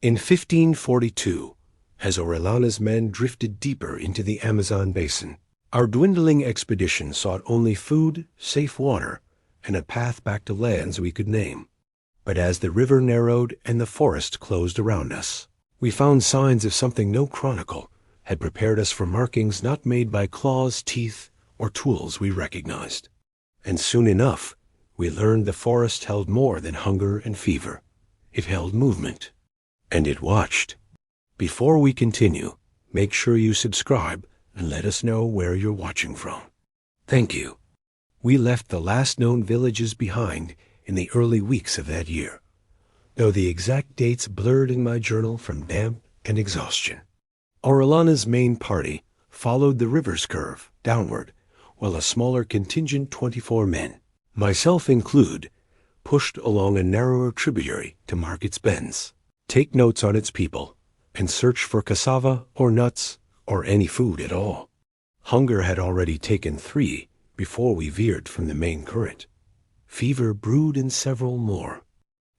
In 1542, as Orellana's men drifted deeper into the Amazon basin, our dwindling expedition sought only food, safe water, and a path back to lands we could name. But as the river narrowed and the forest closed around us, we found signs of something no chronicle had prepared us for markings not made by claws, teeth, or tools we recognized. And soon enough, we learned the forest held more than hunger and fever. It held movement. And it watched. Before we continue, make sure you subscribe and let us know where you're watching from. Thank you. We left the last known villages behind in the early weeks of that year, though the exact dates blurred in my journal from damp and exhaustion. Orellana's main party followed the river's curve downward, while a smaller contingent, 24 men, myself included, pushed along a narrower tributary to mark its bends, take notes on its people, and search for cassava or nuts or any food at all. Hunger had already taken 3 before we veered from the main current. Fever brewed in several more.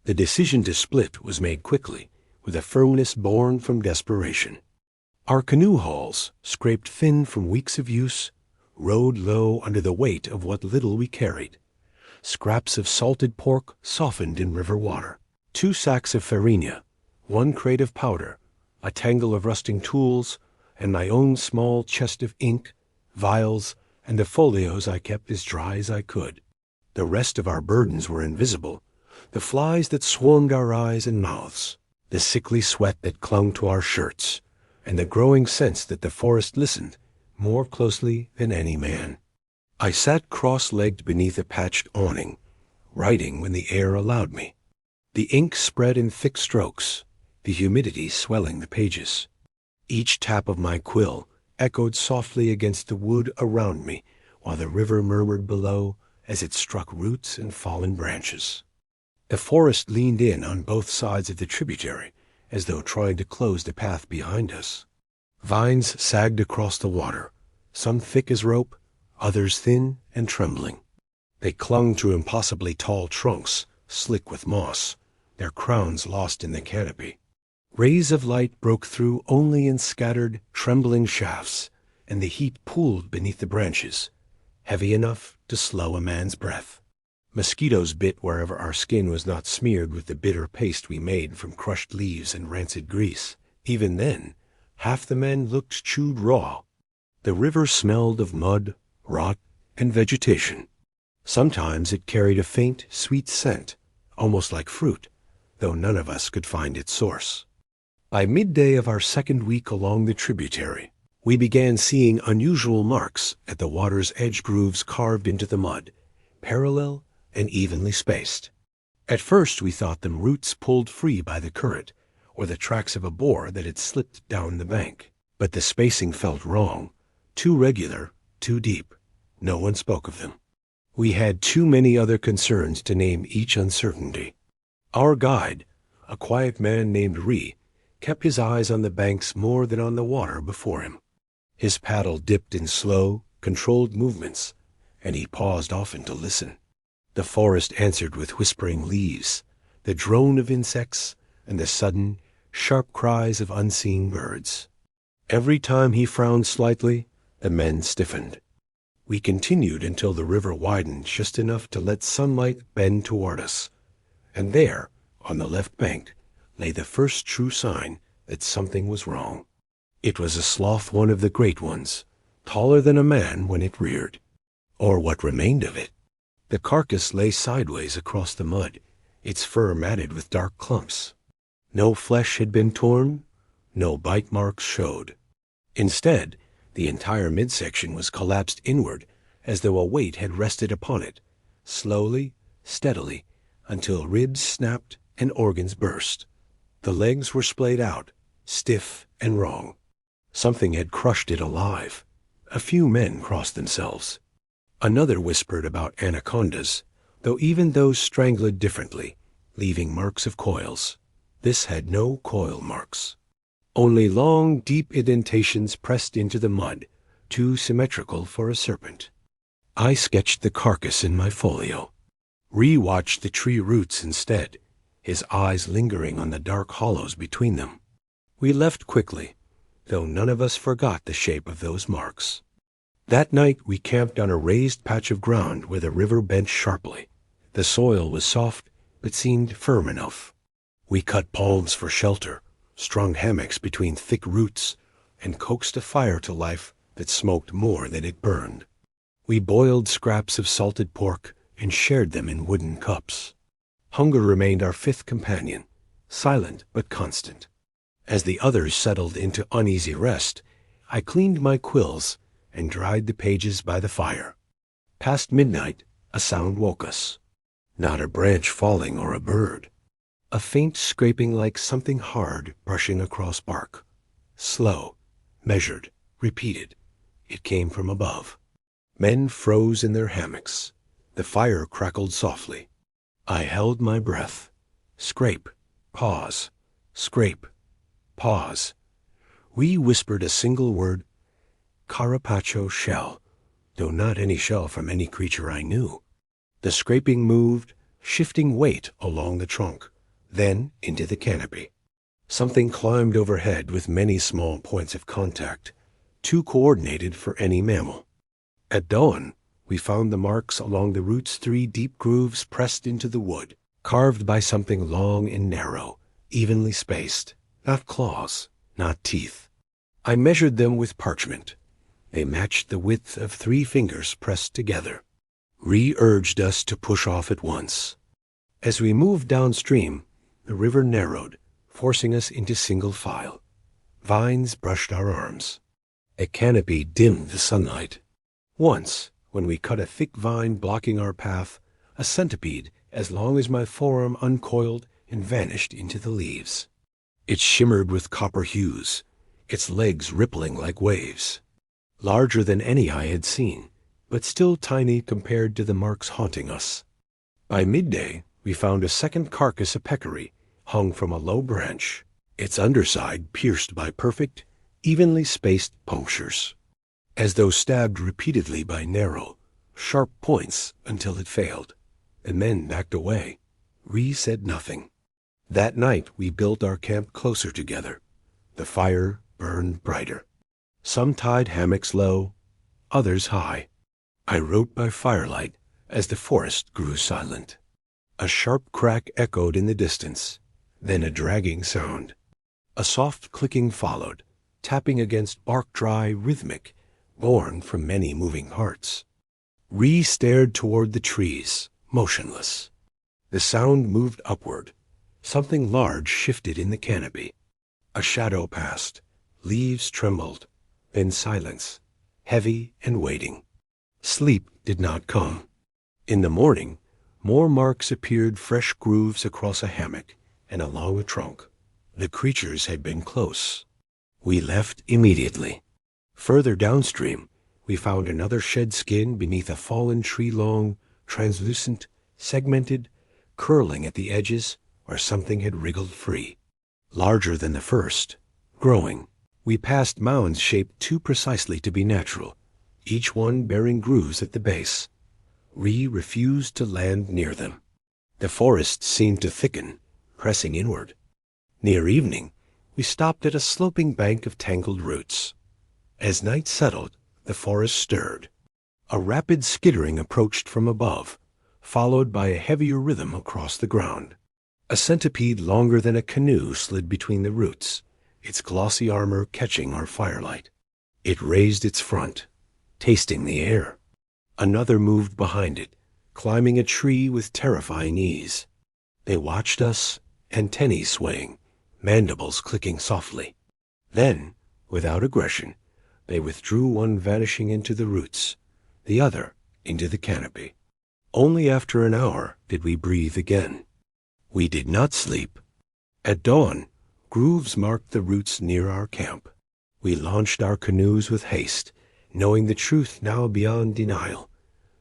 The decision to split was made quickly, with a firmness born from desperation. Our canoe hulls, scraped thin from weeks of use, rode low under the weight of what little we carried. Scraps of salted pork softened in river water, 2 sacks of farina, 1 crate of powder, a tangle of rusting tools, and my own small chest of ink, vials, and the folios I kept as dry as I could. The rest of our burdens were invisible, the flies that swarmed our eyes and mouths, the sickly sweat that clung to our shirts, and the growing sense that the forest listened more closely than any man. I sat cross-legged beneath a patched awning, writing when the air allowed me. The ink spread in thick strokes, the humidity swelling the pages. Each tap of my quill echoed softly against the wood around me, while the river murmured below as it struck roots and fallen branches. The forest leaned in on both sides of the tributary, as though trying to close the path behind us. Vines sagged across the water, some thick as rope, others thin and trembling. They clung to impossibly tall trunks, slick with moss, their crowns lost in the canopy. Rays of light broke through only in scattered, trembling shafts, and the heat pooled beneath the branches, heavy enough to slow a man's breath. Mosquitoes bit wherever our skin was not smeared with the bitter paste we made from crushed leaves and rancid grease. Even then, half the men looked chewed raw. The river smelled of mud, rot, and vegetation. Sometimes it carried a faint, sweet scent, almost like fruit, though none of us could find its source. By midday of our second week along the tributary, we began seeing unusual marks at the water's edge grooves carved into the mud, parallel and evenly spaced. At first we thought them roots pulled free by the current, or the tracks of a boar that had slipped down the bank. But the spacing felt wrong, too regular, too deep. No one spoke of them. We had too many other concerns to name each uncertainty. Our guide, a quiet man named Ree, kept his eyes on the banks more than on the water before him. His paddle dipped in slow, controlled movements, and he paused often to listen. The forest answered with whispering leaves, the drone of insects, and the sudden, sharp cries of unseen birds. Every time he frowned slightly, the men stiffened. We continued until the river widened just enough to let sunlight bend toward us, and there, on the left bank, lay the first true sign that something was wrong. It was a sloth, one of the great ones, taller than a man when it reared, or what remained of it. The carcass lay sideways across the mud, its fur matted with dark clumps. No flesh had been torn, no bite marks showed. Instead, the entire midsection was collapsed inward, as though a weight had rested upon it, slowly, steadily, until ribs snapped and organs burst. The legs were splayed out, stiff and wrong. Something had crushed it alive. A few men crossed themselves. Another whispered about anacondas, though even those strangled differently, leaving marks of coils. This had no coil marks. Only long, deep indentations pressed into the mud, too symmetrical for a serpent. I sketched the carcass in my folio. Ree watched the tree roots instead, his eyes lingering on the dark hollows between them. We left quickly, though none of us forgot the shape of those marks. That night we camped on a raised patch of ground where the river bent sharply. The soil was soft, but seemed firm enough. We cut palms for shelter, strung hammocks between thick roots, and coaxed a fire to life that smoked more than it burned. We boiled scraps of salted pork and shared them in wooden cups. Hunger remained our fifth companion, silent but constant. As the others settled into uneasy rest, I cleaned my quills and dried the pages by the fire. Past midnight, a sound woke us. Not a branch falling or a bird. A faint scraping like something hard brushing across bark. Slow, measured, repeated. It came from above. Men froze in their hammocks. The fire crackled softly. I held my breath. Scrape, pause, scrape, pause. We whispered a single word, Carapacho shell, though not any shell from any creature I knew. The scraping moved, shifting weight along the trunk, then into the canopy. Something climbed overhead with many small points of contact, too coordinated for any mammal. At dawn, we found the marks along the root's 3 deep grooves pressed into the wood, carved by something long and narrow, evenly spaced, not claws, not teeth. I measured them with parchment. They matched the width of 3 fingers pressed together. Ree urged us to push off at once. As we moved downstream, the river narrowed, forcing us into single file. Vines brushed our arms. A canopy dimmed the sunlight. Once, when we cut a thick vine blocking our path, a centipede as long as my forearm uncoiled and vanished into the leaves. It shimmered with copper hues, its legs rippling like waves. Larger than any I had seen, but still tiny compared to the marks haunting us. By midday, we found a second carcass of peccary hung from a low branch, its underside pierced by perfect, evenly spaced punctures, as though stabbed repeatedly by narrow, sharp points until it failed. The men backed away. Ree said nothing. That night we built our camp closer together. The fire burned brighter. Some tied hammocks low, others high. I wrote by firelight as the forest grew silent. A sharp crack echoed in the distance, then a dragging sound. A soft clicking followed, tapping against bark dry, rhythmic, born from many moving hearts. Ree stared toward the trees, motionless. The sound moved upward. Something large shifted in the canopy. A shadow passed. Leaves trembled. Then silence, heavy and waiting. Sleep did not come. In the morning, more marks appeared, fresh grooves across a hammock and along a trunk. The creatures had been close. We left immediately. Further downstream, we found another shed skin beneath a fallen tree, long, translucent, segmented, curling at the edges where something had wriggled free. Larger than the first, growing. We passed mounds shaped too precisely to be natural, each one bearing grooves at the base. Ree refused to land near them. The forest seemed to thicken, pressing inward. Near evening, we stopped at a sloping bank of tangled roots. As night settled, the forest stirred. A rapid skittering approached from above, followed by a heavier rhythm across the ground. A centipede longer than a canoe slid between the roots, its glossy armor catching our firelight. It raised its front, tasting the air. Another moved behind it, climbing a tree with terrifying ease. They watched us, antennae swaying, mandibles clicking softly. Then, without aggression, they withdrew, one vanishing into the roots, the other into the canopy. Only after an hour did we breathe again. We did not sleep. At dawn, grooves marked the roots near our camp. We launched our canoes with haste, knowing the truth now beyond denial.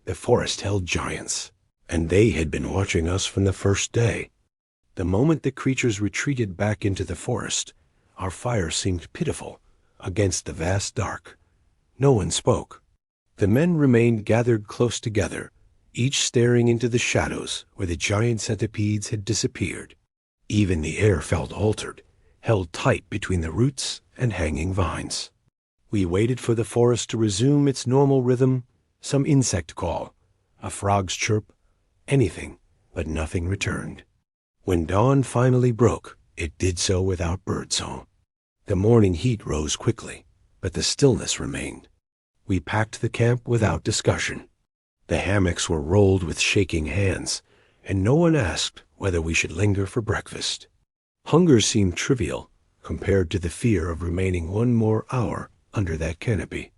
The forest held giants, and they had been watching us from the first day. The moment the creatures retreated back into the forest, our fire seemed pitiful against the vast dark. No one spoke. The men remained gathered close together, each staring into the shadows where the giant centipedes had disappeared. Even the air felt altered, held tight between the roots and hanging vines. We waited for the forest to resume its normal rhythm, some insect call, a frog's chirp, anything, but nothing returned. When dawn finally broke, it did so without birdsong. The morning heat rose quickly, but the stillness remained. We packed the camp without discussion. The hammocks were rolled with shaking hands, and no one asked whether we should linger for breakfast. Hunger seemed trivial compared to the fear of remaining one more hour under that canopy.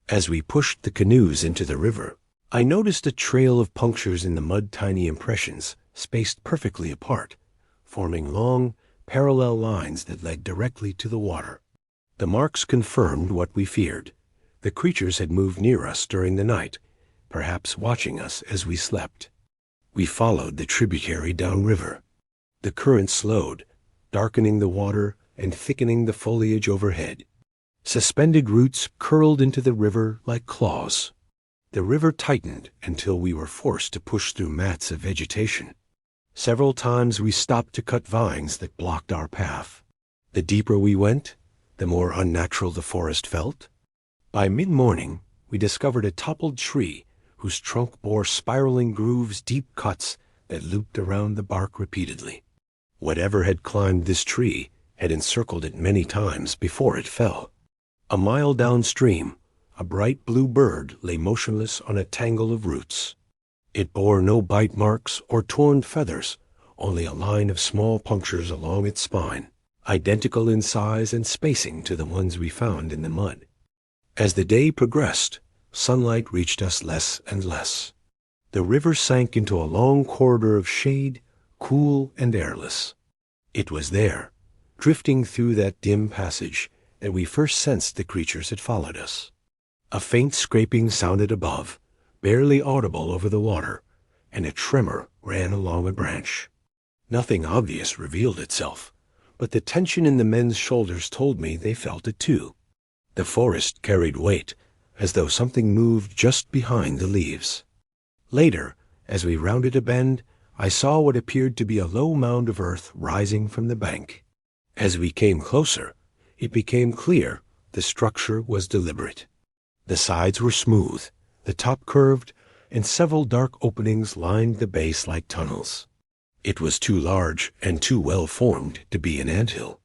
As we pushed the canoes into the river, I noticed a trail of punctures in the mud, tiny impressions spaced perfectly apart, forming long, parallel lines that led directly to the water. The marks confirmed what we feared. The creatures had moved near us during the night, perhaps watching us as we slept. We followed the tributary downriver. The current slowed, darkening the water and thickening the foliage overhead. Suspended roots curled into the river like claws. The river tightened until we were forced to push through mats of vegetation. Several times we stopped to cut vines that blocked our path. The deeper we went, the more unnatural the forest felt. By mid-morning, we discovered a toppled tree whose trunk bore spiraling grooves, deep cuts that looped around the bark repeatedly. Whatever had climbed this tree had encircled it many times before it fell. A mile downstream, a bright blue bird lay motionless on a tangle of roots. It bore no bite marks or torn feathers, only a line of small punctures along its spine, identical in size and spacing to the ones we found in the mud. As the day progressed, sunlight reached us less and less. The river sank into a long corridor of shade, cool and airless. It was there, drifting through that dim passage, that we first sensed the creatures had followed us. A faint scraping sounded above, barely audible over the water, and a tremor ran along a branch. Nothing obvious revealed itself, but the tension in the men's shoulders told me they felt it too. The forest carried weight, as though something moved just behind the leaves. Later, as we rounded a bend, I saw what appeared to be a low mound of earth rising from the bank. As we came closer, it became clear the structure was deliberate. The sides were smooth, the top curved, and several dark openings lined the base like tunnels. It was too large and too well formed to be an anthill.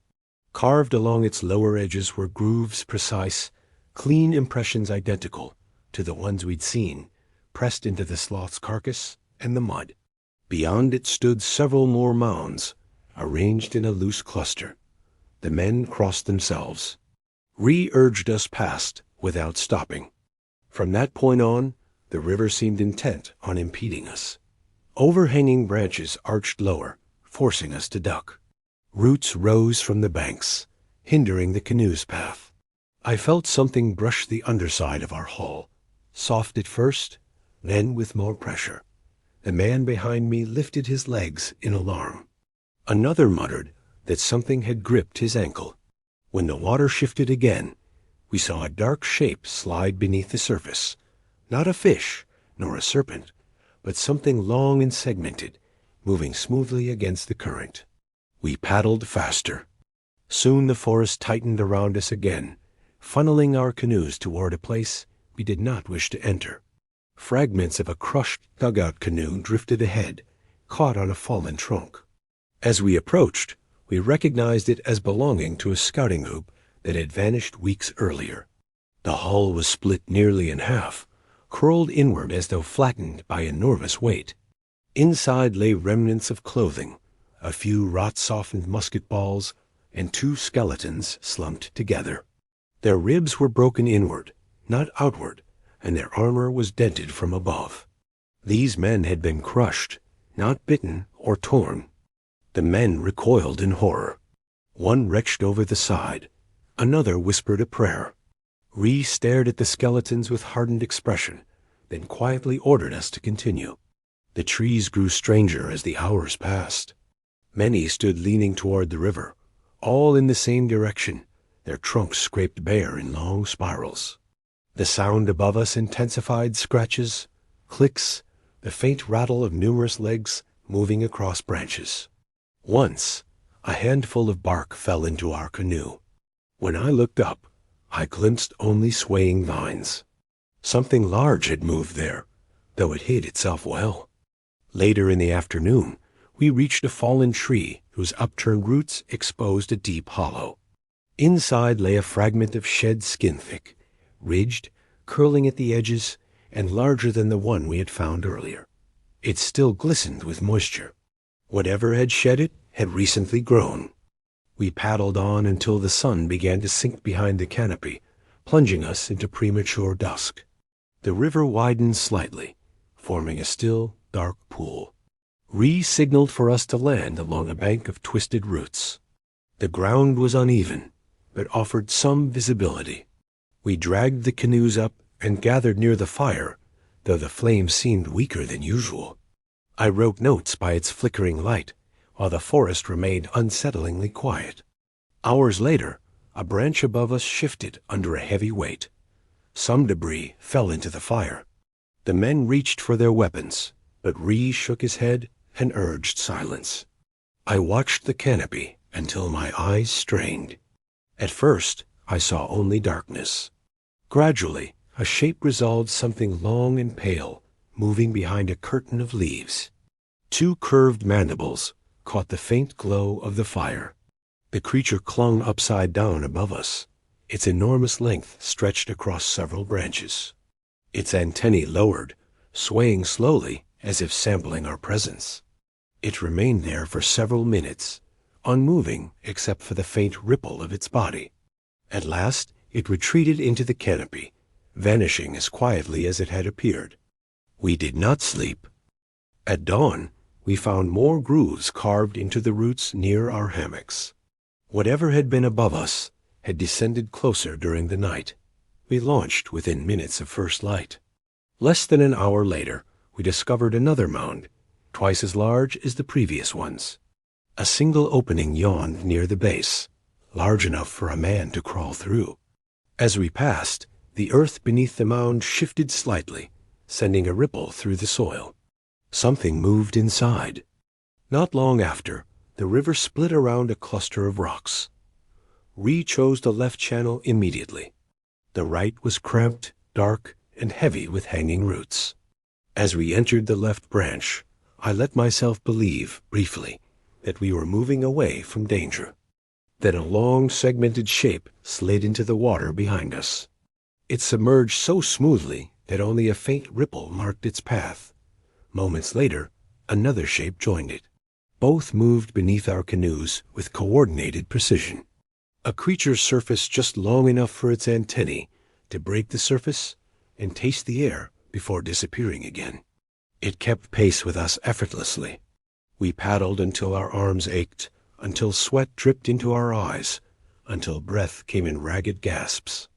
Carved along its lower edges were grooves precise, clean impressions identical to the ones we'd seen, pressed into the sloth's carcass and the mud. Beyond it stood several more mounds, arranged in a loose cluster. The men crossed themselves. Urged us past without stopping. From that point on, the river seemed intent on impeding us. Overhanging branches arched lower, forcing us to duck. Roots rose from the banks, hindering the canoe's path. I felt something brush the underside of our hull, soft at first, then with more pressure. The man behind me lifted his legs in alarm. Another muttered that something had gripped his ankle. When the water shifted again, we saw a dark shape slide beneath the surface. Not a fish, nor a serpent, but something long and segmented, moving smoothly against the current. We paddled faster. Soon the forest tightened around us again, funneling our canoes toward a place we did not wish to enter. Fragments of a crushed dugout canoe drifted ahead, caught on a fallen trunk. As we approached, we recognized it as belonging to a scouting group that had vanished weeks earlier. The hull was split nearly in half, curled inward as though flattened by enormous weight. Inside lay remnants of clothing, a few rot-softened musket balls, and two skeletons slumped together. Their ribs were broken inward, not outward, and their armor was dented from above. These men had been crushed, not bitten or torn. The men recoiled in horror. One retched over the side. Another whispered a prayer. Ree stared at the skeletons with hardened expression, then quietly ordered us to continue. The trees grew stranger as the hours passed. Many stood leaning toward the river, all in the same direction, their trunks scraped bare in long spirals. The sound above us intensified, scratches, clicks, the faint rattle of numerous legs moving across branches. Once, A handful of bark fell into our canoe. When I looked up, I glimpsed only swaying vines. Something large had moved there, though it hid itself well. Later in the afternoon, we reached a fallen tree whose upturned roots exposed a deep hollow. Inside lay a fragment of shed skin thick, ridged, curling at the edges, and larger than the one we had found earlier. It still glistened with moisture. Whatever had shed it had recently grown. We paddled on until the sun began to sink behind the canopy, plunging us into premature dusk. The river widened slightly, forming a still, dark pool. Ree signaled for us to land along a bank of twisted roots. The ground was uneven, but offered some visibility. We dragged the canoes up and gathered near the fire, though the flame seemed weaker than usual. I wrote notes by its flickering light, while the forest remained unsettlingly quiet. Hours later, a branch above us shifted under a heavy weight. Some debris fell into the fire. The men reached for their weapons, but Ree shook his head and urged silence. I watched the canopy until my eyes strained. At first, I saw only darkness. Gradually, a shape resolved something long and pale, moving behind a curtain of leaves. Two curved mandibles caught the faint glow of the fire. The creature clung upside down above us. Its enormous length stretched across several branches. Its antennae lowered, swaying slowly as if sampling our presence. It remained there for several minutes, unmoving except for the faint ripple of its body. At last, it retreated into the canopy, vanishing as quietly as it had appeared. We did not sleep. At dawn, we found more grooves carved into the roots near our hammocks. Whatever had been above us had descended closer during the night. We launched within minutes of first light. Less than an hour later, we discovered another mound, twice as large as the previous ones. A single opening yawned near the base, large enough for a man to crawl through. As we passed, the earth beneath the mound shifted slightly, sending a ripple through the soil. Something moved inside. Not long after, the river split around a cluster of rocks. Ree chose the left channel immediately. The right was cramped, dark, and heavy with hanging roots. As we entered the left branch, I let myself believe, briefly, that we were moving away from danger. Then a long, segmented shape slid into the water behind us. It submerged so smoothly that only a faint ripple marked its path. Moments later, another shape joined it. Both moved beneath our canoes with coordinated precision. A creature surfaced just long enough for its antennae to break the surface and taste the air before disappearing again. It kept pace with us effortlessly. We paddled until our arms ached, until sweat dripped into our eyes, until breath came in ragged gasps.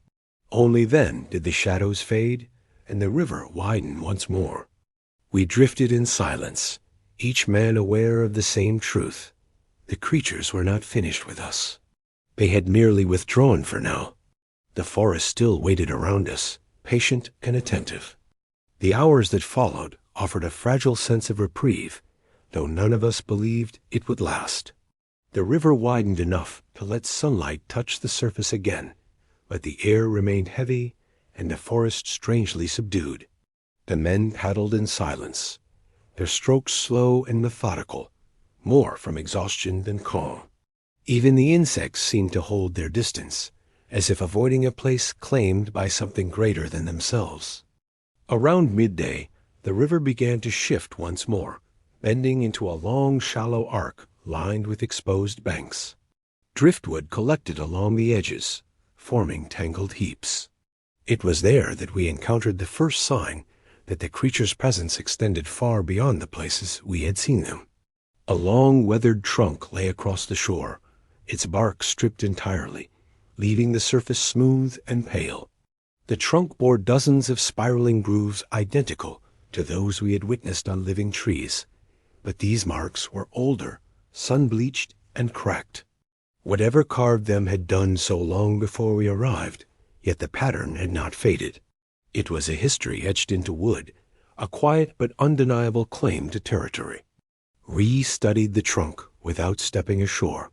Only then did the shadows fade and the river widen once more. We drifted in silence, each man aware of the same truth. The creatures were not finished with us. They had merely withdrawn for now. The forest still waited around us, patient and attentive. The hours that followed offered a fragile sense of reprieve, though none of us believed it would last. The river widened enough to let sunlight touch the surface again, but the air remained heavy and the forest strangely subdued. The men paddled in silence, their strokes slow and methodical, more from exhaustion than calm. Even the insects seemed to hold their distance, as if avoiding a place claimed by something greater than themselves. Around midday, the river began to shift once more, bending into a long, shallow arc lined with exposed banks. Driftwood collected along the edges, forming tangled heaps. It was there that we encountered the first sign that the creature's presence extended far beyond the places we had seen them. A long, weathered trunk lay across the shore, its bark stripped entirely, leaving the surface smooth and pale. The trunk bore dozens of spiraling grooves identical to those we had witnessed on living trees, but these marks were older, sun-bleached, and cracked. Whatever carved them had done so long before we arrived, yet the pattern had not faded. It was a history etched into wood, a quiet but undeniable claim to territory. Ree studied the trunk without stepping ashore.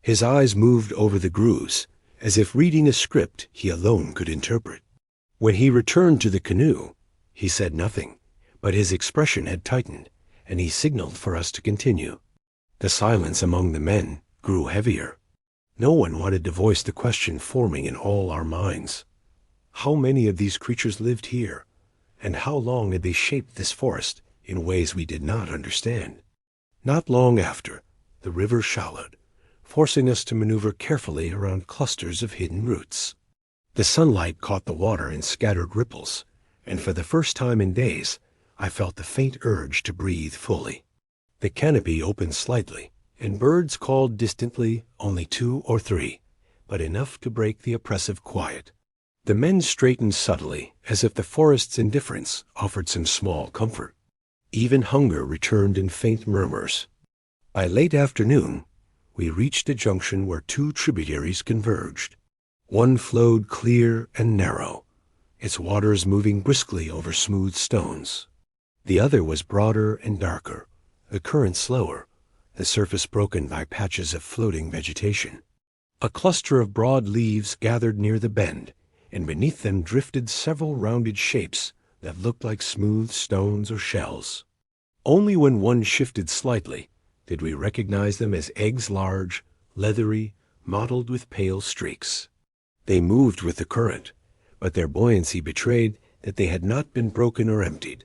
His eyes moved over the grooves, as if reading a script he alone could interpret. When he returned to the canoe, he said nothing, but his expression had tightened, and he signaled for us to continue. The silence among the men grew heavier. No one wanted to voice the question forming in all our minds. How many of these creatures lived here, and how long had they shaped this forest in ways we did not understand? Not long after, the river shallowed, forcing us to maneuver carefully around clusters of hidden roots. The sunlight caught the water in scattered ripples, and for the first time in days, I felt the faint urge to breathe fully. The canopy opened slightly, and birds called distantly, only 2 or 3, but enough to break the oppressive quiet. The men straightened subtly, as if the forest's indifference offered some small comfort. Even hunger returned in faint murmurs. By late afternoon, we reached a junction where 2 tributaries converged. One flowed clear and narrow, its waters moving briskly over smooth stones. The other was broader and darker, the current slower, the surface broken by patches of floating vegetation. A cluster of broad leaves gathered near the bend, and beneath them drifted several rounded shapes that looked like smooth stones or shells. Only when one shifted slightly did we recognize them as eggs large, leathery, mottled with pale streaks. They moved with the current, but their buoyancy betrayed that they had not been broken or emptied.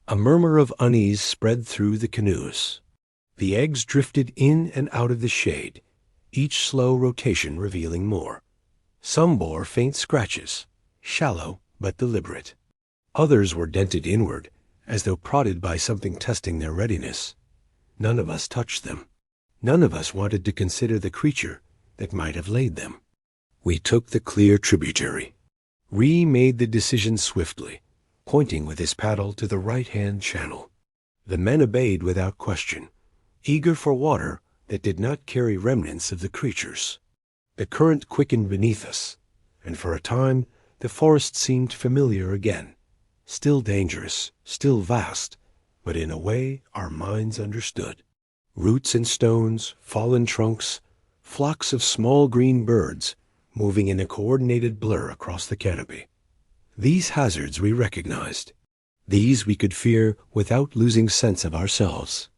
A murmur of unease spread through the canoes. The eggs drifted in and out of the shade, each slow rotation revealing more. Some bore faint scratches, shallow but deliberate. Others were dented inward, as though prodded by something testing their readiness. None of us touched them. None of us wanted to consider the creature that might have laid them. We took the clear tributary. Ree made the decision swiftly, pointing with his paddle to the right-hand channel. The men obeyed without question, eager for water that did not carry remnants of the creatures. The current quickened beneath us, and for a time the forest seemed familiar again, still dangerous, still vast, but in a way our minds understood. Roots and stones, fallen trunks, flocks of small green birds moving in a coordinated blur across the canopy. These hazards we recognized. These we could fear without losing sense of ourselves.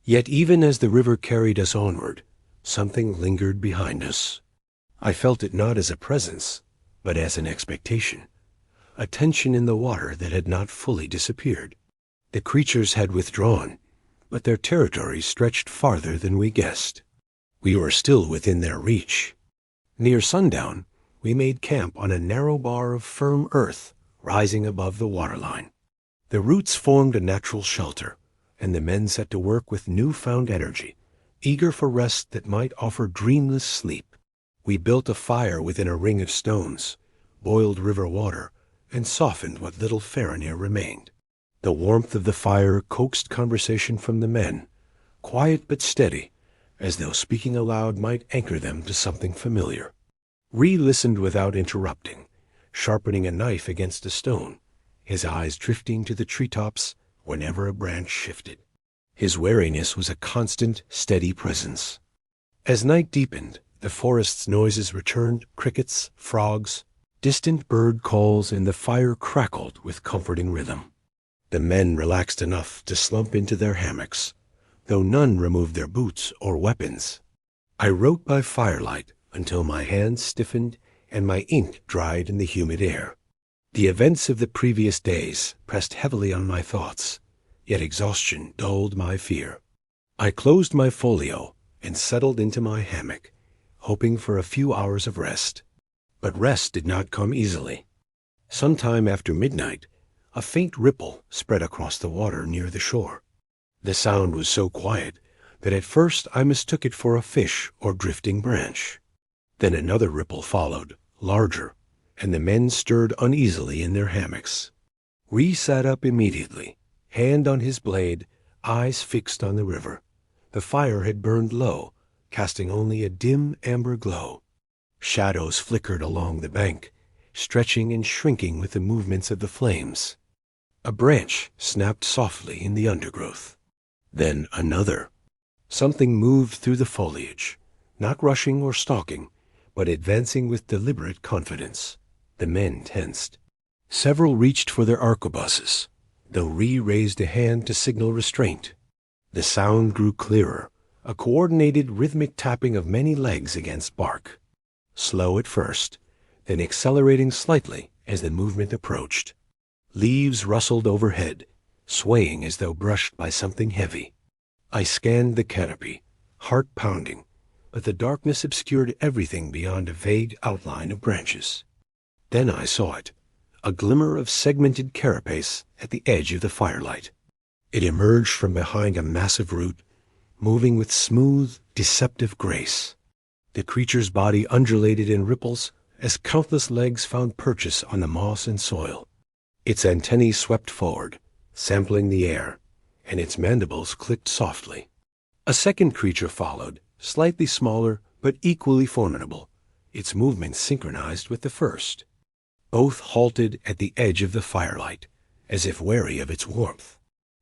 Yet even as the river carried us onward, something lingered behind us. I felt it not as a presence, but as an expectation, a tension in the water that had not fully disappeared. The creatures had withdrawn, but their territory stretched farther than we guessed. We were still within their reach. Near sundown, we made camp on a narrow bar of firm earth rising above the waterline. The roots formed a natural shelter, and the men set to work with newfound energy, eager for rest that might offer dreamless sleep. We built a fire within a ring of stones, boiled river water, and softened what little faring air remained. The warmth of the fire coaxed conversation from the men, quiet but steady, as though speaking aloud might anchor them to something familiar. Ree listened without interrupting, sharpening a knife against a stone, his eyes drifting to the treetops whenever a branch shifted. His wariness was a constant, steady presence. As night deepened, the forest's noises returned, crickets, frogs, distant bird calls, and the fire crackled with comforting rhythm. The men relaxed enough to slump into their hammocks, though none removed their boots or weapons. I wrote by firelight until my hands stiffened and my ink dried in the humid air. The events of the previous days pressed heavily on my thoughts, yet exhaustion dulled my fear. I closed my folio and settled into my hammock, hoping for a few hours of rest. But rest did not come easily. Sometime after midnight, a faint ripple spread across the water near the shore. The sound was so quiet that at first I mistook it for a fish or drifting branch. Then another ripple followed, larger, and the men stirred uneasily in their hammocks. Ree sat up immediately, hand on his blade, eyes fixed on the river. The fire had burned low, casting only a dim amber glow. Shadows flickered along the bank, stretching and shrinking with the movements of the flames. A branch snapped softly in the undergrowth. Then another. Something moved through the foliage, not rushing or stalking, but advancing with deliberate confidence. The men tensed. Several reached for their arquebuses, though Ree raised a hand to signal restraint. The sound grew clearer, a coordinated rhythmic tapping of many legs against bark. Slow at first, then accelerating slightly as the movement approached. Leaves rustled overhead, swaying as though brushed by something heavy. I scanned the canopy, heart pounding, but the darkness obscured everything beyond a vague outline of branches. Then I saw it, a glimmer of segmented carapace at the edge of the firelight. It emerged from behind a massive root, moving with smooth, deceptive grace. The creature's body undulated in ripples as countless legs found purchase on the moss and soil. Its antennae swept forward, sampling the air, and its mandibles clicked softly. A second creature followed, slightly smaller but equally formidable, its movements synchronized with the first. Both halted at the edge of the firelight, as if wary of its warmth.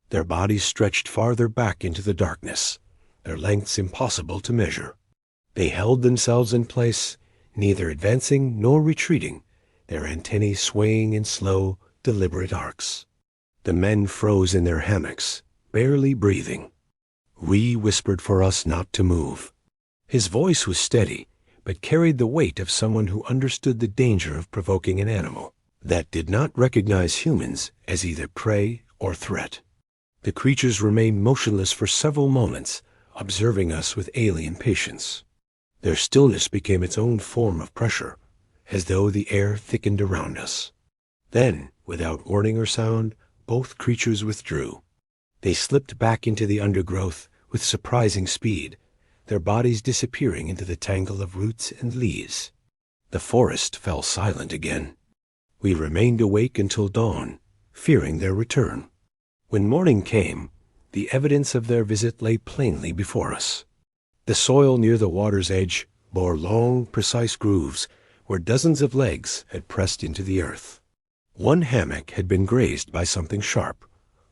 Their bodies stretched farther back into the darkness, their lengths impossible to measure. They held themselves in place, neither advancing nor retreating, their antennae swaying in slow, deliberate arcs. The men froze in their hammocks, barely breathing. Ree whispered for us not to move. His voice was steady, but carried the weight of someone who understood the danger of provoking an animal that did not recognize humans as either prey or threat. The creatures remained motionless for several moments, observing us with alien patience. Their stillness became its own form of pressure, as though the air thickened around us. Then, without warning or sound, both creatures withdrew. They slipped back into the undergrowth with surprising speed, their bodies disappearing into the tangle of roots and leaves. The forest fell silent again. We remained awake until dawn, fearing their return. When morning came, the evidence of their visit lay plainly before us. The soil near the water's edge bore long, precise grooves where dozens of legs had pressed into the earth. One hammock had been grazed by something sharp,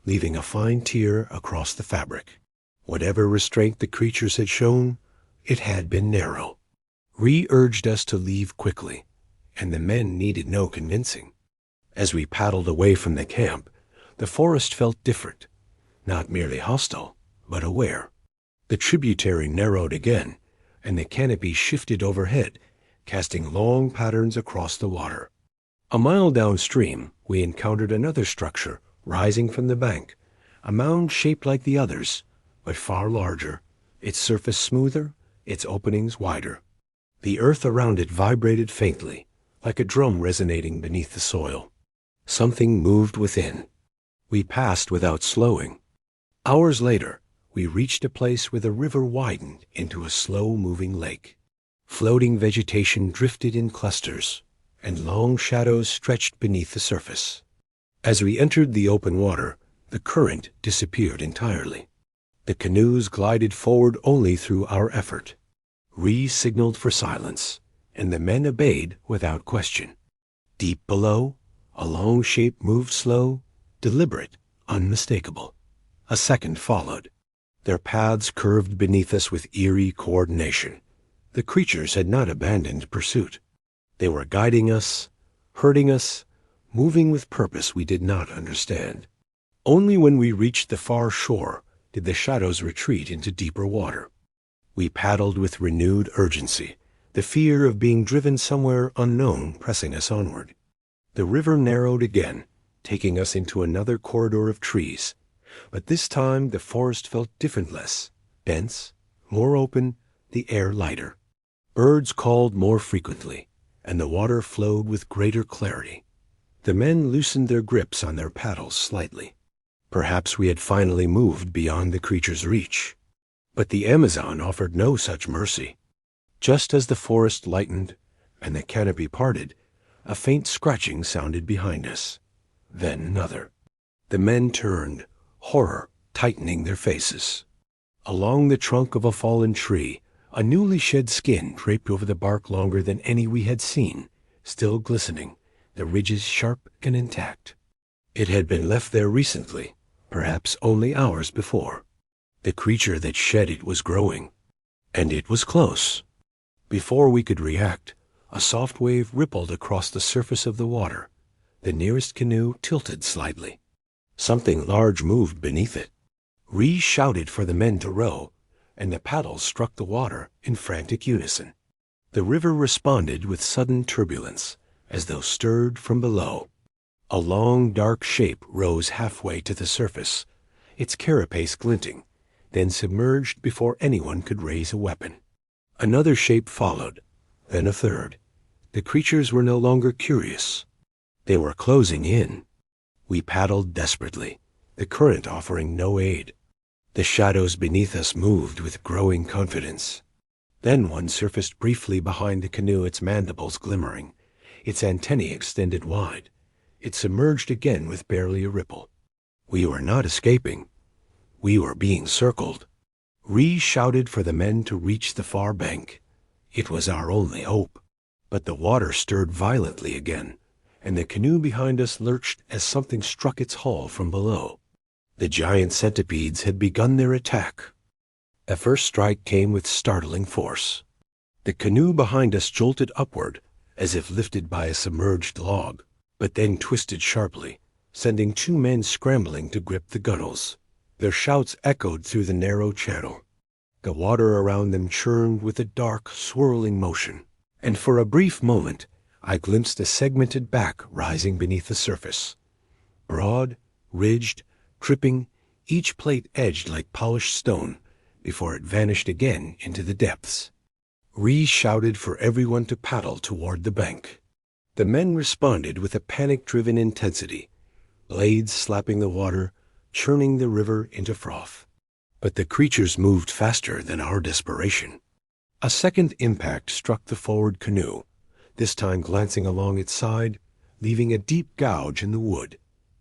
leaving a fine tear across the fabric. Whatever restraint the creatures had shown, it had been narrow. Ree urged us to leave quickly, and the men needed no convincing. As we paddled away from the camp, the forest felt different, not merely hostile, but aware. The tributary narrowed again, and the canopy shifted overhead, casting long patterns across the water. A mile downstream, we encountered another structure rising from the bank, a mound shaped like the others, but far larger, its surface smoother, its openings wider. The earth around it vibrated faintly, like a drum resonating beneath the soil. Something moved within. We passed without slowing. Hours later, we reached a place where the river widened into a slow-moving lake. Floating vegetation drifted in clusters, and long shadows stretched beneath the surface. As we entered the open water, the current disappeared entirely. The canoes glided forward only through our effort. Ree signaled for silence, and the men obeyed without question. Deep below, a long shape moved slow, deliberate, unmistakable. A second followed. Their paths curved beneath us with eerie coordination. The creatures had not abandoned pursuit. They were guiding us, herding us, moving with purpose we did not understand. Only when we reached the far shore did the shadows retreat into deeper water. We paddled with renewed urgency, the fear of being driven somewhere unknown pressing us onward. The river narrowed again, taking us into another corridor of trees, but this time the forest felt different, dense, more open, the air lighter. Birds called more frequently, and the water flowed with greater clarity. The men loosened their grips on their paddles slightly. Perhaps we had finally moved beyond the creature's reach. But the Amazon offered no such mercy. Just as the forest lightened and the canopy parted, a faint scratching sounded behind us. Then another. The men turned, horror tightening their faces. Along the trunk of a fallen tree, a newly shed skin draped over the bark longer than any we had seen, still glistening, the ridges sharp and intact. It had been left there recently, perhaps only hours before. The creature that shed it was growing, and it was close. Before we could react, a soft wave rippled across the surface of the water. The nearest canoe tilted slightly. Something large moved beneath it. Ree shouted for the men to row, and the paddles struck the water in frantic unison. The river responded with sudden turbulence, as though stirred from below. A long, dark shape rose halfway to the surface, its carapace glinting, then submerged before anyone could raise a weapon. Another shape followed, then a third. The creatures were no longer curious. They were closing in. We paddled desperately, the current offering no aid. The shadows beneath us moved with growing confidence. Then one surfaced briefly behind the canoe, its mandibles glimmering, its antennae extended wide. It submerged again with barely a ripple. We were not escaping. We were being circled. Ree shouted for the men to reach the far bank. It was our only hope. But the water stirred violently again, and the canoe behind us lurched as something struck its hull from below. The giant centipedes had begun their attack. The first strike came with startling force. The canoe behind us jolted upward, as if lifted by a submerged log, but then twisted sharply, sending 2 men scrambling to grip the gunwales. Their shouts echoed through the narrow channel. The water around them churned with a dark, swirling motion, and for a brief moment I glimpsed a segmented back rising beneath the surface. Broad, ridged, dripping, each plate edged like polished stone, before it vanished again into the depths. Ree shouted for everyone to paddle toward the bank. The men responded with a panic-driven intensity, blades slapping the water, churning the river into froth. But the creatures moved faster than our desperation. A second impact struck the forward canoe, this time glancing along its side, leaving a deep gouge in the wood.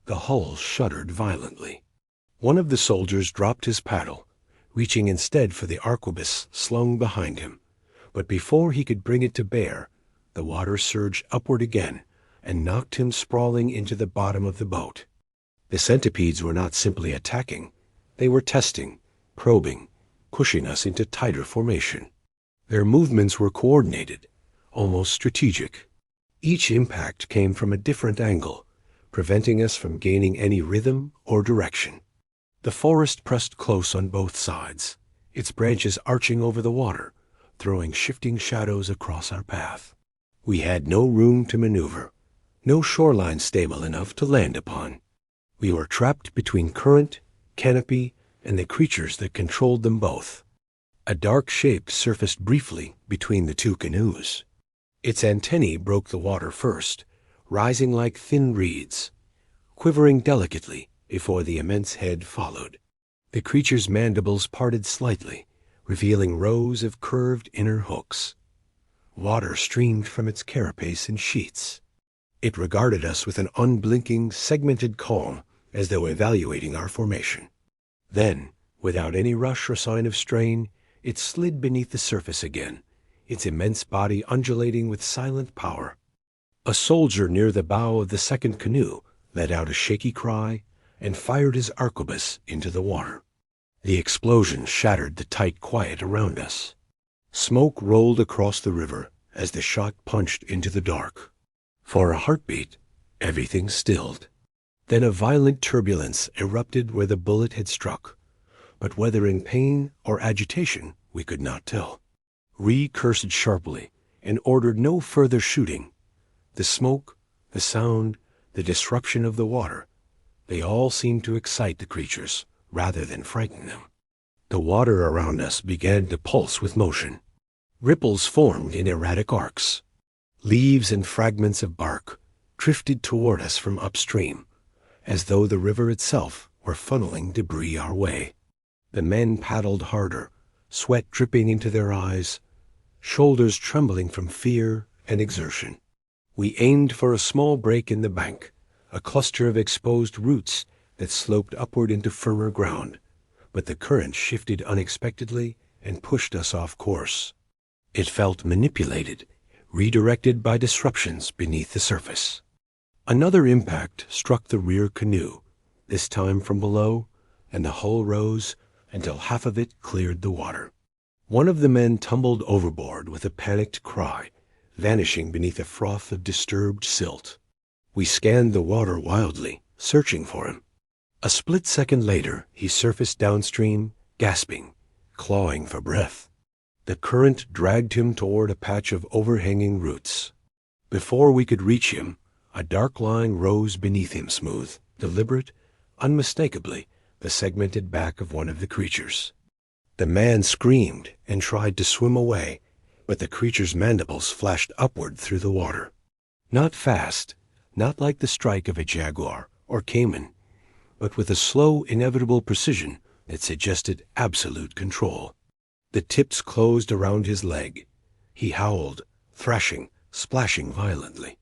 The hull shuddered violently. One of the soldiers dropped his paddle, reaching instead for the arquebus slung behind him. But before he could bring it to bear, the water surged upward again and knocked him sprawling into the bottom of the boat. The centipedes were not simply attacking. They were testing, probing, pushing us into tighter formation. Their movements were coordinated, almost strategic. Each impact came from a different angle, preventing us from gaining any rhythm or direction. The forest pressed close on both sides, its branches arching over the water, throwing shifting shadows across our path. We had no room to maneuver, no shoreline stable enough to land upon. We were trapped between current, canopy, and the creatures that controlled them both. A dark shape surfaced briefly between the 2 canoes. Its antennae broke the water first, rising like thin reeds, quivering delicately before the immense head followed. The creature's mandibles parted slightly, revealing rows of curved inner hooks. Water streamed from its carapace in sheets. It regarded us with an unblinking, segmented calm, as though evaluating our formation. Then, without any rush or sign of strain, it slid beneath the surface again, its immense body undulating with silent power. A soldier near the bow of the second canoe let out a shaky cry and fired his arquebus into the water. The explosion shattered the tight quiet around us. Smoke rolled across the river as the shot punched into the dark. For a heartbeat, everything stilled. Then a violent turbulence erupted where the bullet had struck, but whether in pain or agitation we could not tell. Ree cursed sharply and ordered no further shooting. The smoke, the sound, the disruption of the water, they all seemed to excite the creatures rather than frighten them. The water around us began to pulse with motion. Ripples formed in erratic arcs. Leaves and fragments of bark drifted toward us from upstream, as though the river itself were funneling debris our way. The men paddled harder, sweat dripping into their eyes, shoulders trembling from fear and exertion. We aimed for a small break in the bank, a cluster of exposed roots that sloped upward into firmer ground, but the current shifted unexpectedly and pushed us off course. It felt manipulated, redirected by disruptions beneath the surface. Another impact struck the rear canoe, this time from below, and the hull rose until half of it cleared the water. One of the men tumbled overboard with a panicked cry, vanishing beneath a froth of disturbed silt. We scanned the water wildly, searching for him. A split second later, he surfaced downstream, gasping, clawing for breath. The current dragged him toward a patch of overhanging roots. Before we could reach him, a dark line rose beneath him, smooth, deliberate, unmistakably the segmented back of one of the creatures. The man screamed and tried to swim away, but the creature's mandibles flashed upward through the water. Not fast, not like the strike of a jaguar or caiman, but with a slow, inevitable precision that suggested absolute control. The tips closed around his leg. He howled, thrashing, splashing violently.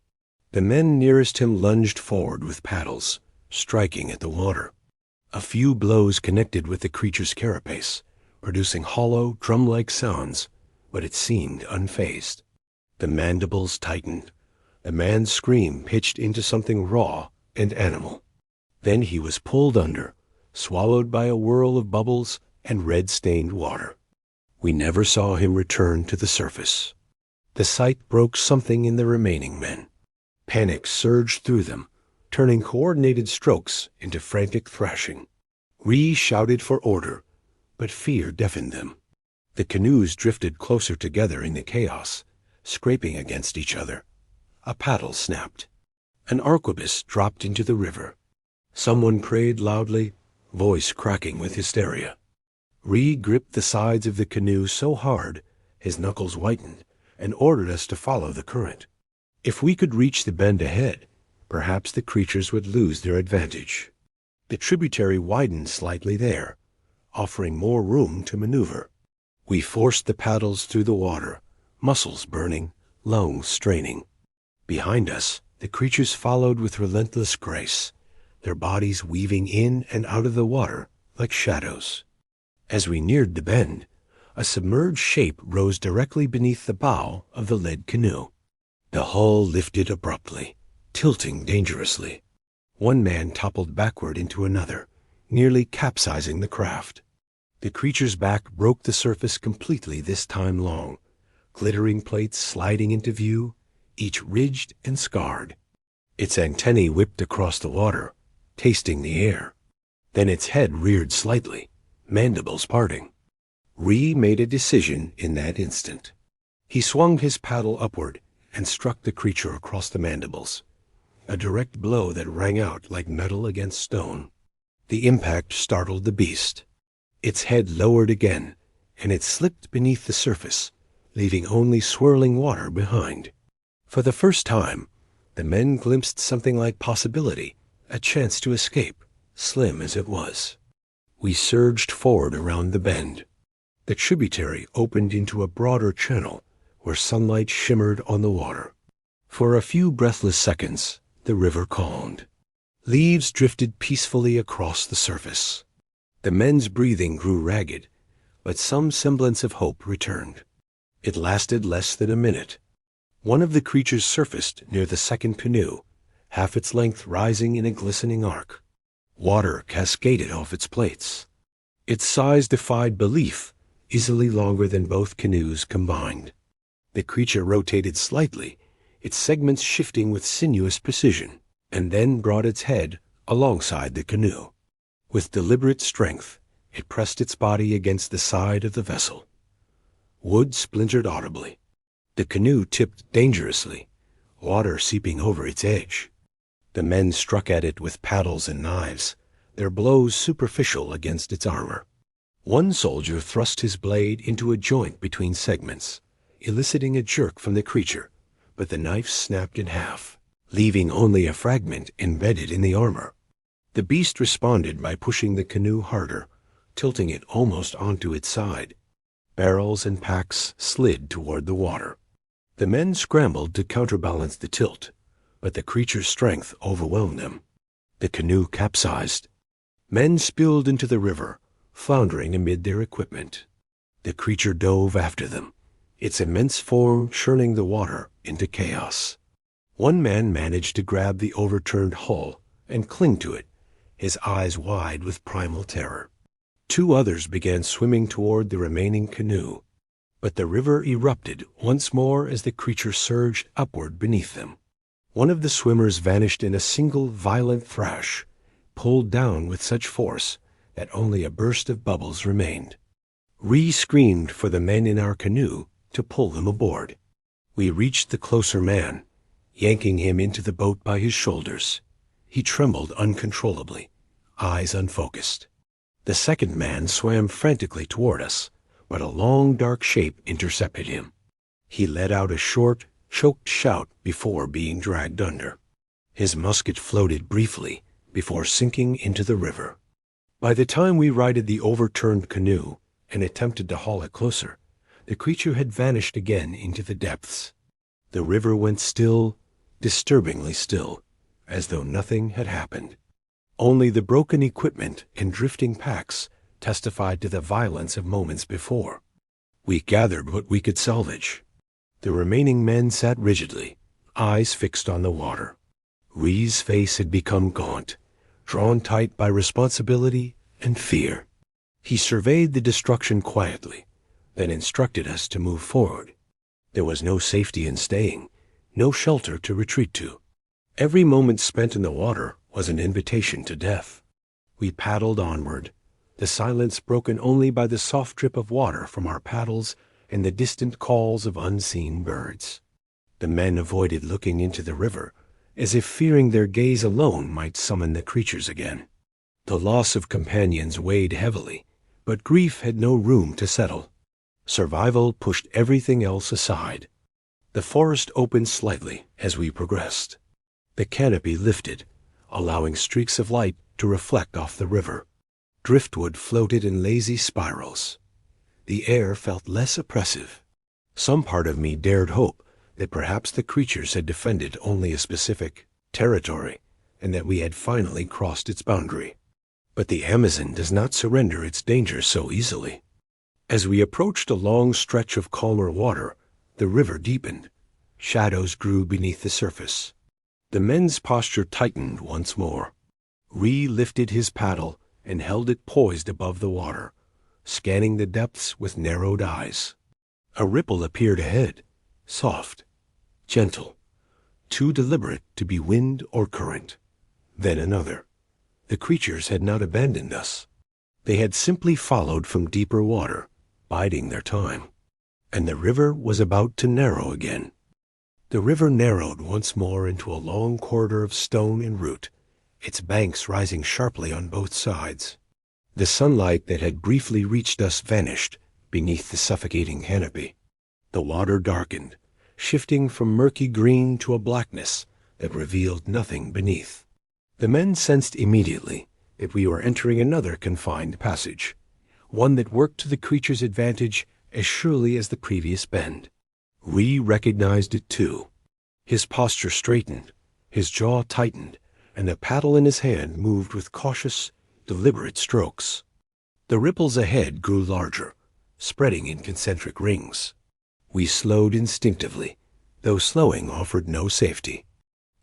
The men nearest him lunged forward with paddles, striking at the water. A few blows connected with the creature's carapace, producing hollow, drum-like sounds, but it seemed unfazed. The mandibles tightened. The man's scream pitched into something raw and animal. Then he was pulled under, swallowed by a whirl of bubbles and red-stained water. We never saw him return to the surface. The sight broke something in the remaining men. Panic surged through them, turning coordinated strokes into frantic thrashing. Ree shouted for order, but fear deafened them. The canoes drifted closer together in the chaos, scraping against each other. A paddle snapped. An arquebus dropped into the river. Someone prayed loudly, voice cracking with hysteria. Ree gripped the sides of the canoe so hard his knuckles whitened and ordered us to follow the current. If we could reach the bend ahead, perhaps the creatures would lose their advantage. The tributary widened slightly there, offering more room to maneuver. We forced the paddles through the water, muscles burning, lungs straining. Behind us, the creatures followed with relentless grace, their bodies weaving in and out of the water like shadows. As we neared the bend, a submerged shape rose directly beneath the bow of the lead canoe. The hull lifted abruptly, tilting dangerously. One man toppled backward into another, nearly capsizing the craft. The creature's back broke the surface completely this time long, glittering plates sliding into view, each ridged and scarred. Its antennae whipped across the water, tasting the air. Then its head reared slightly, mandibles parting. Ree made a decision in that instant. He swung his paddle upward and struck the creature across the mandibles, a direct blow that rang out like metal against stone. The impact startled the beast. Its head lowered again, and it slipped beneath the surface, leaving only swirling water behind. For the first time, the men glimpsed something like possibility, a chance to escape, slim as it was. We surged forward around the bend. The tributary opened into a broader channel where sunlight shimmered on the water. For a few breathless seconds, the river calmed. Leaves drifted peacefully across the surface. The men's breathing grew ragged, but some semblance of hope returned. It lasted less than a minute. One of the creatures surfaced near the second canoe, half its length rising in a glistening arc. Water cascaded off its plates. Its size defied belief, easily longer than both canoes combined. The creature rotated slightly, its segments shifting with sinuous precision, and then brought its head alongside the canoe. With deliberate strength, it pressed its body against the side of the vessel. Wood splintered audibly. The canoe tipped dangerously, water seeping over its edge. The men struck at it with paddles and knives, their blows superficial against its armor. One soldier thrust his blade into a joint between segments, eliciting a jerk from the creature, but the knife snapped in half, leaving only a fragment embedded in the armor. The beast responded by pushing the canoe harder, tilting it almost onto its side. Barrels and packs slid toward the water. The men scrambled to counterbalance the tilt, but the creature's strength overwhelmed them. The canoe capsized. Men spilled into the river, floundering amid their equipment. The creature dove after them, its immense form churning the water into chaos. One man managed to grab the overturned hull and cling to it, his eyes wide with primal terror. Two others began swimming toward the remaining canoe, But the river erupted once more as the creature surged upward beneath them. One of the swimmers vanished in a single violent thrash, pulled down with such force that only a burst of bubbles remained. Ree screamed for the men in our canoe to pull them aboard. We reached the closer man, yanking him into the boat by his shoulders. He trembled uncontrollably, eyes unfocused. The second man swam frantically toward us, but a long dark shape intercepted him. He let out a short, choked shout before being dragged under. His musket floated briefly before sinking into the river. By the time we righted the overturned canoe and attempted to haul it closer, the creature had vanished again into the depths. The river went still, disturbingly still, as though nothing had happened. Only the broken equipment and drifting packs testified to the violence of moments before. We gathered what we could salvage. The remaining men sat rigidly, eyes fixed on the water. Ree's face had become gaunt, drawn tight by responsibility and fear. He surveyed the destruction quietly, then instructed us to move forward. There was no safety in staying, no shelter to retreat to. Every moment spent in the water was an invitation to death. We paddled onward, the silence broken only by the soft drip of water from our paddles and the distant calls of unseen birds. The men avoided looking into the river, as if fearing their gaze alone might summon the creatures again. The loss of companions weighed heavily, but grief had no room to settle. Survival pushed everything else aside. The forest opened slightly as we progressed. The canopy lifted, allowing streaks of light to reflect off the river. Driftwood floated in lazy spirals. The air felt less oppressive. Some part of me dared hope that perhaps the creatures had defended only a specific territory, and that we had finally crossed its boundary. But the Amazon does not surrender its danger so easily. As we approached a long stretch of calmer water, the river deepened. Shadows grew beneath the surface. The men's posture tightened once more. Ree lifted his paddle and held it poised above the water, scanning the depths with narrowed eyes. A ripple appeared ahead, soft, gentle, too deliberate to be wind or current. Then another. The creatures had not abandoned us. They had simply followed from deeper water, biding their time. And the river was about to narrow again. The river narrowed once more into a long corridor of stone and root, its banks rising sharply on both sides. The sunlight that had briefly reached us vanished beneath the suffocating canopy. The water darkened, shifting from murky green to a blackness that revealed nothing beneath. The men sensed immediately that we were entering another confined passage, one that worked to the creature's advantage as surely as the previous bend. Ree recognized it too. His posture straightened, his jaw tightened, and the paddle in his hand moved with cautious, deliberate strokes. The ripples ahead grew larger, spreading in concentric rings. We slowed instinctively, though slowing offered no safety.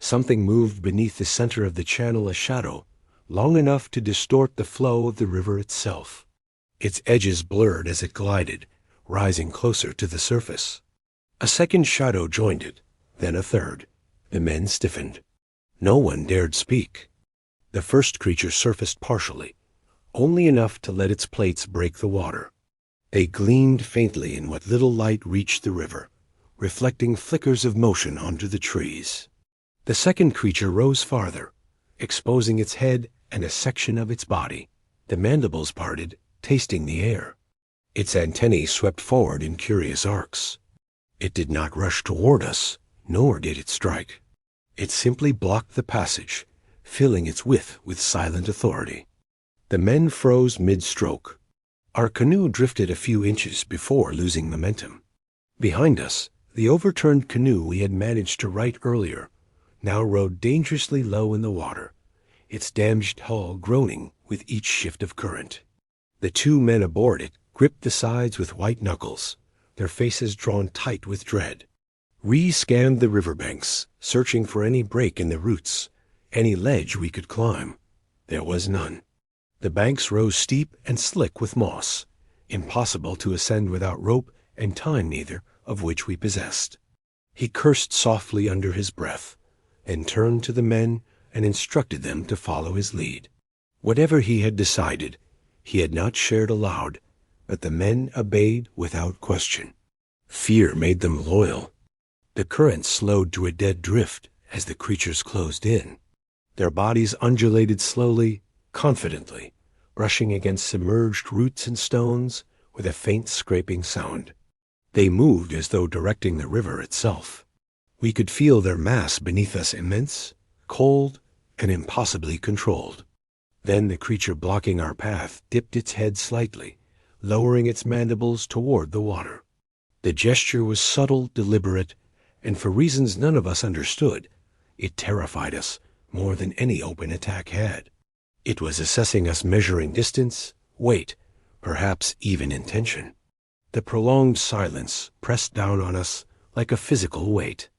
Something moved beneath the center of the channel, a shadow, long enough to distort the flow of the river itself. Its edges blurred as it glided, rising closer to the surface. A second shadow joined it, then a third. The men stiffened. No one dared speak. The first creature surfaced partially, only enough to let its plates break the water. They gleamed faintly in what little light reached the river, reflecting flickers of motion onto the trees. The second creature rose farther, exposing its head and a section of its body. The mandibles parted, tasting the air. Its antennae swept forward in curious arcs. It did not rush toward us, nor did it strike. It simply blocked the passage, filling its width with silent authority. The men froze mid-stroke. Our canoe drifted a few inches before losing momentum. Behind us, the overturned canoe we had managed to right earlier now rode dangerously low in the water, its damaged hull groaning with each shift of current. The two men aboard it gripped the sides with white knuckles, their faces drawn tight with dread. Ree scanned the riverbanks, searching for any break in the roots, any ledge we could climb. There was none. The banks rose steep and slick with moss, impossible to ascend without rope and time neither of which we possessed. He cursed softly under his breath, and turned to the men and instructed them to follow his lead. Whatever he had decided, he had not shared aloud, but the men obeyed without question. Fear made them loyal. The current slowed to a dead drift as the creatures closed in. Their bodies undulated slowly, confidently, brushing against submerged roots and stones with a faint scraping sound. They moved as though directing the river itself. We could feel their mass beneath us immense, cold, and impossibly controlled. Then the creature blocking our path dipped its head slightly, lowering its mandibles toward the water. The gesture was subtle, deliberate, and for reasons none of us understood, it terrified us more than any open attack had. It was assessing us, measuring distance, weight, perhaps even intention. The prolonged silence pressed down on us like a physical weight.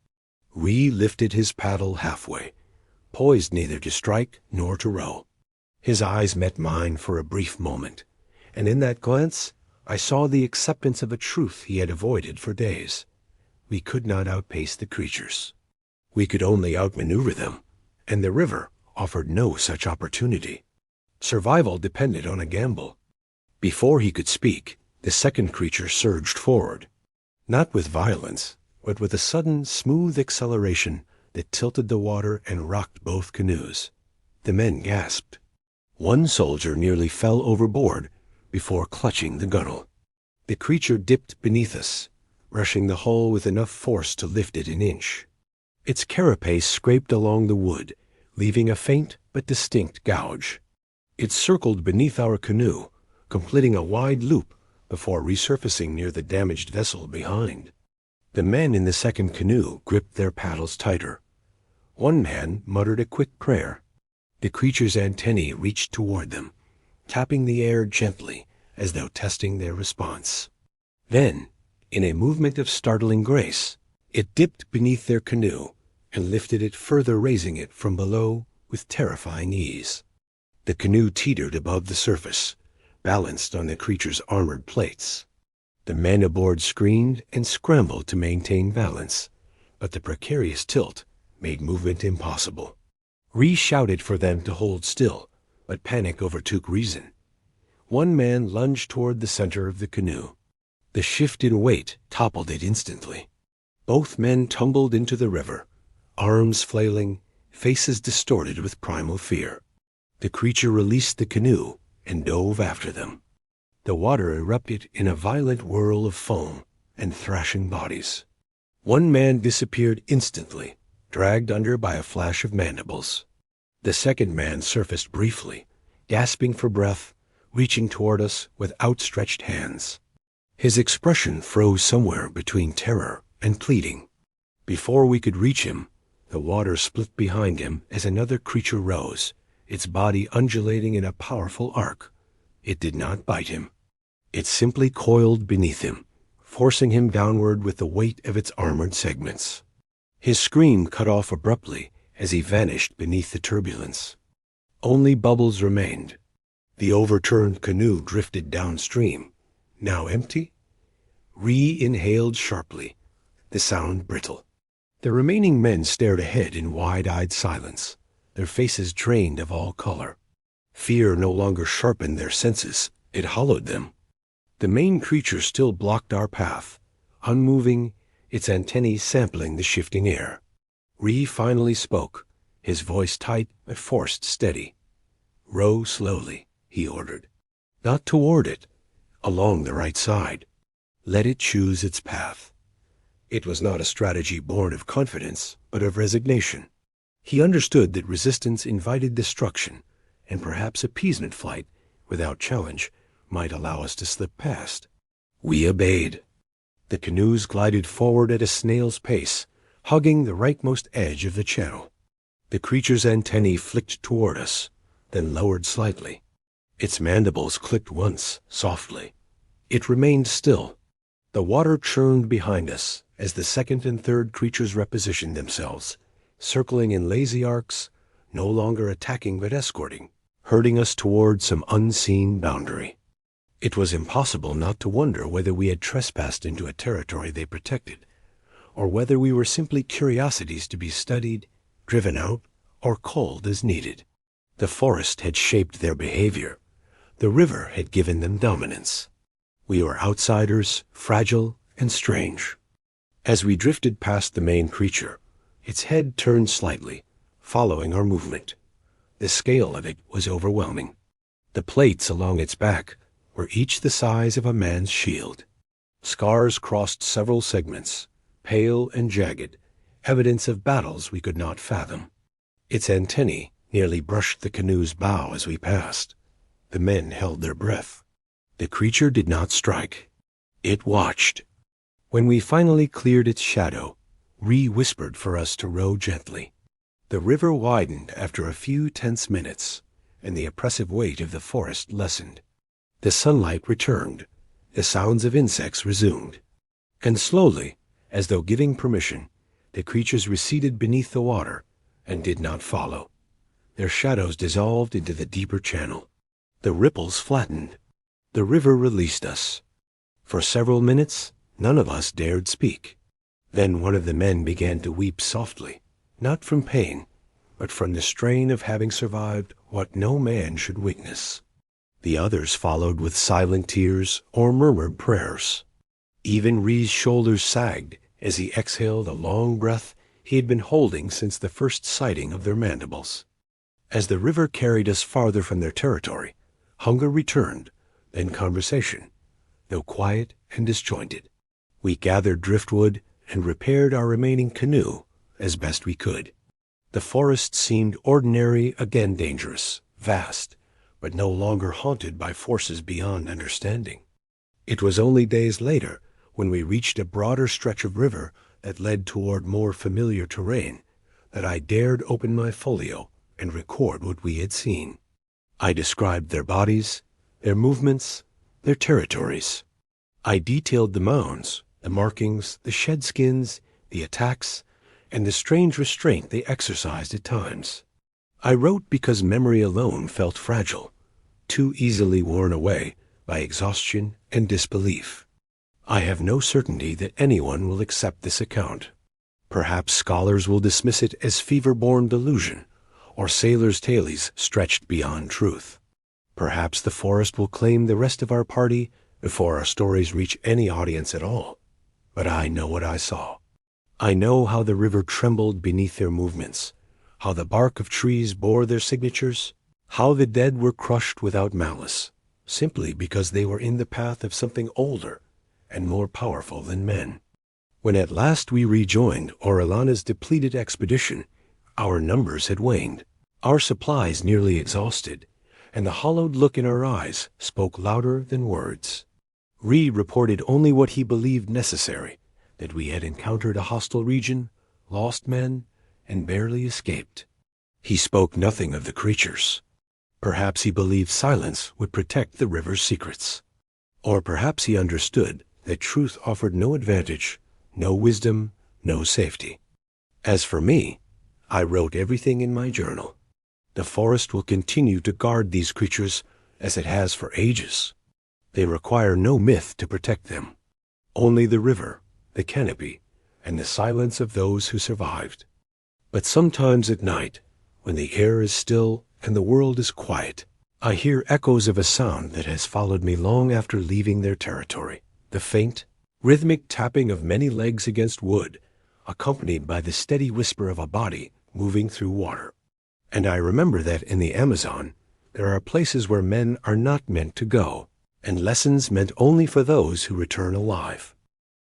Ree lifted his paddle halfway, poised neither to strike nor to row. His eyes met mine for a brief moment, and in that glance I saw the acceptance of a truth he had avoided for days. We could not outpace the creatures. We could only outmaneuver them, and the river offered no such opportunity. Survival depended on a gamble. Before he could speak, the second creature surged forward, not with violence, but with a sudden, smooth acceleration that tilted the water and rocked both canoes. The men gasped. One soldier nearly fell overboard before clutching the gunwale. The creature dipped beneath us, rushing the hull with enough force to lift it an inch. Its carapace scraped along the wood, leaving a faint but distinct gouge. It circled beneath our canoe, completing a wide loop before resurfacing near the damaged vessel behind. The men in the second canoe gripped their paddles tighter. One man muttered a quick prayer. The creature's antennae reached toward them, tapping the air gently as though testing their response. Then, in a movement of startling grace, it dipped beneath their canoe and lifted it further, raising it from below with terrifying ease. The canoe teetered above the surface, balanced on the creature's armored plates. The men aboard screamed and scrambled to maintain balance, but the precarious tilt made movement impossible. Ree shouted for them to hold still, but panic overtook reason. One man lunged toward the center of the canoe. The shift in weight toppled it instantly. Both men tumbled into the river, arms flailing, faces distorted with primal fear. The creature released the canoe and dove after them. The water erupted in a violent whirl of foam and thrashing bodies. One man disappeared instantly, dragged under by a flash of mandibles. The second man surfaced briefly, gasping for breath, reaching toward us with outstretched hands. His expression froze somewhere between terror and pleading. Before we could reach him, the water split behind him as another creature rose, its body undulating in a powerful arc. It did not bite him. It simply coiled beneath him, forcing him downward with the weight of its armored segments. His scream cut off abruptly as he vanished beneath the turbulence. Only bubbles remained. The overturned canoe drifted downstream, now empty. Ree inhaled sharply, the sound brittle. The remaining men stared ahead in wide-eyed silence, their faces drained of all color. Fear no longer sharpened their senses, it hollowed them. The main creature still blocked our path, unmoving, its antennae sampling the shifting air. Ree finally spoke, his voice tight but forced steady. "Row slowly," he ordered. "Not toward it, along the right side. Let it choose its path." It was not a strategy born of confidence, but of resignation. He understood that resistance invited destruction, and perhaps appeasement flight, without challenge, might allow us to slip past. We obeyed. The canoes glided forward at a snail's pace, hugging the rightmost edge of the channel. The creature's antennae flicked toward us, then lowered slightly. Its mandibles clicked once, softly. It remained still. The water churned behind us as the second and third creatures repositioned themselves, circling in lazy arcs, no longer attacking but escorting, herding us toward some unseen boundary. It was impossible not to wonder whether we had trespassed into a territory they protected, or whether we were simply curiosities to be studied, driven out, or culled as needed. The forest had shaped their behavior. The river had given them dominance. We were outsiders, fragile and strange. As we drifted past the main creature, its head turned slightly, following our movement. The scale of it was overwhelming. The plates along its back were each the size of a man's shield. Scars crossed several segments, pale and jagged, evidence of battles we could not fathom. Its antennae nearly brushed the canoe's bow as we passed. The men held their breath. The creature did not strike. It watched. When we finally cleared its shadow, Ree whispered for us to row gently. The river widened after a few tense minutes, and the oppressive weight of the forest lessened. The sunlight returned. The sounds of insects resumed. And slowly, as though giving permission, the creatures receded beneath the water and did not follow. Their shadows dissolved into the deeper channel. The ripples flattened. The river released us. For several minutes, none of us dared speak. Then one of the men began to weep softly, not from pain, but from the strain of having survived what no man should witness. The others followed with silent tears or murmured prayers. Even Ree's shoulders sagged as he exhaled a long breath he had been holding since the first sighting of their mandibles. As the river carried us farther from their territory, hunger returned, then conversation, though quiet and disjointed. We gathered driftwood and repaired our remaining canoe as best we could. The forest seemed ordinary, again dangerous, vast, but no longer haunted by forces beyond understanding. It was only days later, when we reached a broader stretch of river that led toward more familiar terrain, that I dared open my folio and record what we had seen. I described their bodies, their movements, their territories. I detailed the mounds, the markings, the shed skins, the attacks, and the strange restraint they exercised at times. I wrote because memory alone felt fragile, too easily worn away by exhaustion and disbelief. I have no certainty that anyone will accept this account. Perhaps scholars will dismiss it as fever-born delusion, or sailors' tales stretched beyond truth. Perhaps the forest will claim the rest of our party before our stories reach any audience at all. But I know what I saw. I know how the river trembled beneath their movements, how the bark of trees bore their signatures, how the dead were crushed without malice, simply because they were in the path of something older and more powerful than men. When at last we rejoined Orellana's depleted expedition, our numbers had waned, our supplies nearly exhausted, and the hollowed look in our eyes spoke louder than words. Ree reported only what he believed necessary, that we had encountered a hostile region, lost men, and barely escaped. He spoke nothing of the creatures. Perhaps he believed silence would protect the river's secrets. Or perhaps he understood that truth offered no advantage, no wisdom, no safety. As for me, I wrote everything in my journal. The forest will continue to guard these creatures as it has for ages. They require no myth to protect them, only the river, the canopy, and the silence of those who survived. But sometimes at night, when the air is still and the world is quiet, I hear echoes of a sound that has followed me long after leaving their territory, the faint, rhythmic tapping of many legs against wood, accompanied by the steady whisper of a body moving through water. And I remember that in the Amazon, there are places where men are not meant to go, and lessons meant only for those who return alive.